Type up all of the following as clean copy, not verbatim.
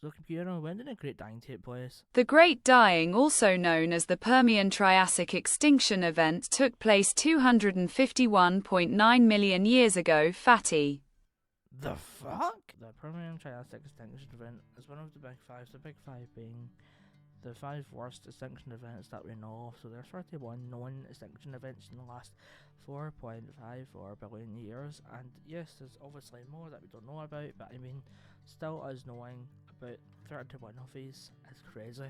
So computer, when did the Great Dying take place? The Great Dying, also known as the Permian-Triassic extinction event, took place 251.9 million years ago. Fatty. The fuck? The Permian-Triassic extinction event is one of the big five, the big five being the 5 worst extinction events that we know of. So there's 31 known extinction events in the last 4.54 billion years, and yes, there's obviously more that we don't know about, but I mean, still us knowing about 31 of these is crazy.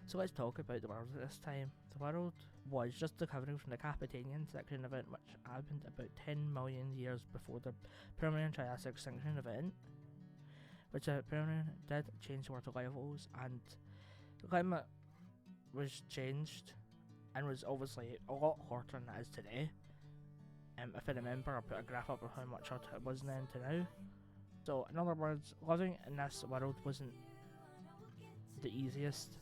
So let's talk about the world at this time. The world was just recovering from the Capitanian extinction event, which happened about 10 million years before the Permian-Triassic extinction event, which the Permian did change water levels, and the climate was changed and was obviously a lot hotter than it is today. If I remember, I'll put a graph up of how much hotter it was then to now. So in other words, living in this world wasn't the easiest.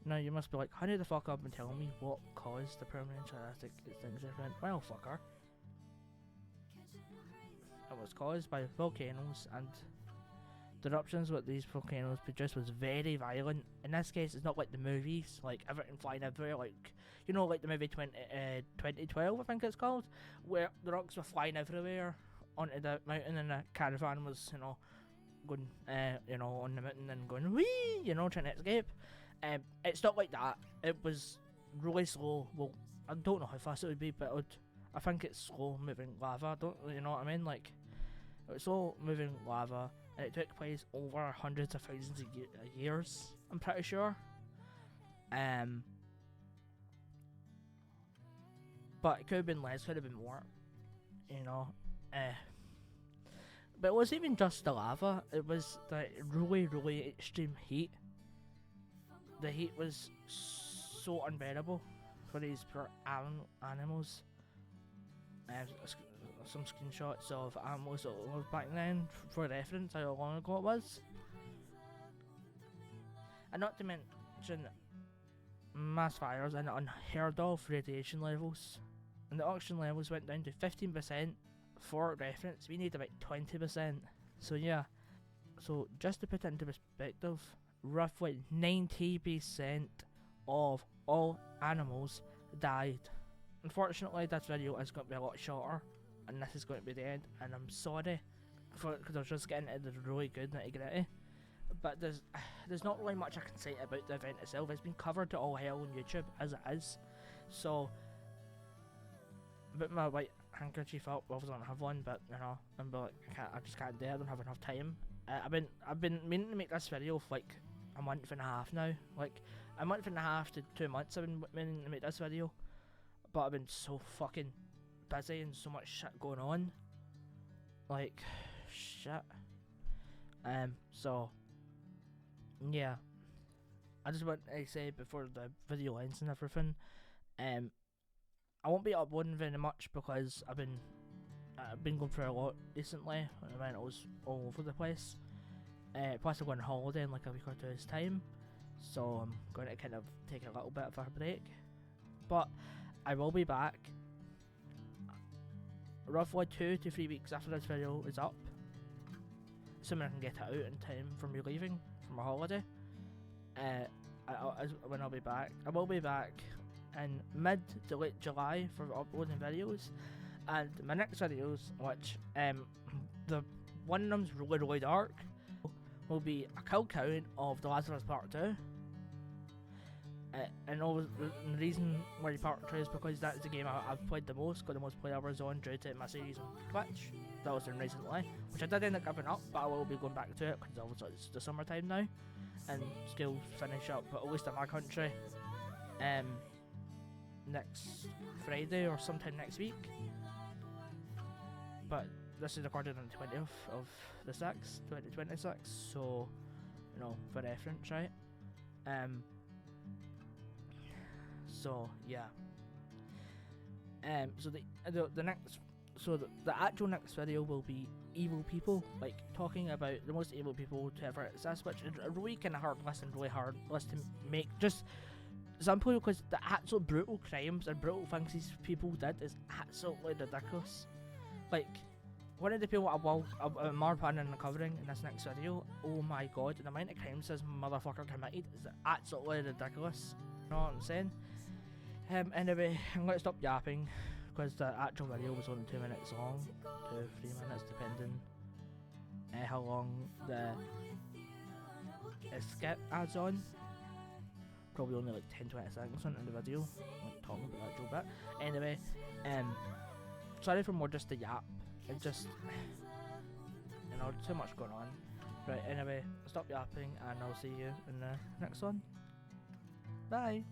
Now you must be like, how the fuck up and tell me what caused the Permian-Triassic extinction event? Well, fucker, it was caused by volcanoes, and the eruptions what these volcanoes produced was very violent. In this case, it's not like the movies, like everything flying everywhere, like, you know, like the movie 2012, I think it's called, where the rocks were flying everywhere onto the mountain, and the caravan was, you know, going, you know, on the mountain and going wee, you know, trying to escape. It's not like that. It was really slow. Well, I don't know how fast it would be, but I think it's slow moving lava. Don't you know what I mean? Like, it was slow moving lava, and it took place over hundreds of thousands of years, I'm pretty sure. But it could have been less, could have been more, you know. But it wasn't even just the lava, it was the really, really extreme heat. The heat was so unbearable for these poor animals. Some screenshots of animals that lived back then for reference how long ago it was. And not to mention mass fires and unheard of radiation levels. And the oxygen levels went down to 15%. For reference, we need about 20%. So yeah, so just to put it into perspective, roughly 90% of all animals died. Unfortunately, this video is going to be a lot shorter, and this is going to be the end, and I'm sorry because I was just getting into the really good nitty-gritty. But there's not really much I can say about the event itself. It's been covered to all hell on YouTube as it is. So, but my white handkerchief up, well, I don't have one, but you know, I'm like, I just can't do it. I don't have enough time. I've been meaning to make this video for like a month and a half now. Like a month and a half to 2 months I've been meaning to make this video, but I've been so fucking busy and so much shit going on. Like shit. So yeah, I just want to say before the video ends and everything, I won't be uploading very much because I've been going through a lot recently. I was all over the place. Plus I'm going on holiday in like a week or two's time, so I'm going to kind of take a little bit of a break. But I will be back roughly 2 to 3 weeks after this video is up, assuming I can get it out in time for me leaving for my holiday. When I'll be back, I will be back in mid to late July for uploading videos, and my next videos, which the one of them's really dark, will be a kill count of The Last of Us Part 2. And the reason why Part 2 is because that's the game I've played the most, got the most play hours on due to my series on Twitch that was done recently, which I did end up giving up, but I will be going back to it because obviously it's the summertime now and still finish up, but at least in my country, next Friday or sometime next week. But this is recorded on the 20th of the 6th, 2026, so, you know, for reference, right? So, yeah. So the next, so the actual next video will be evil people, like talking about the most evil people to ever exist, which is a really kind of hard list and really hard list to make. Just example, because the actual brutal crimes and brutal things these people did is absolutely ridiculous. Like, one of the people more pun and covering in this next video, oh my god, the amount of crimes this motherfucker committed is absolutely ridiculous. You know what I'm saying? Anyway, I'm going to stop yapping because the actual video was only 2 minutes long, 2-3 minutes depending how long the skip adds on. Probably only like 10-20 seconds into the video, like talking about the actual bit. Anyway, sorry for more just the yap. It just, you know, too much going on. Right, anyway, stop yapping and I'll see you in the next one. Bye!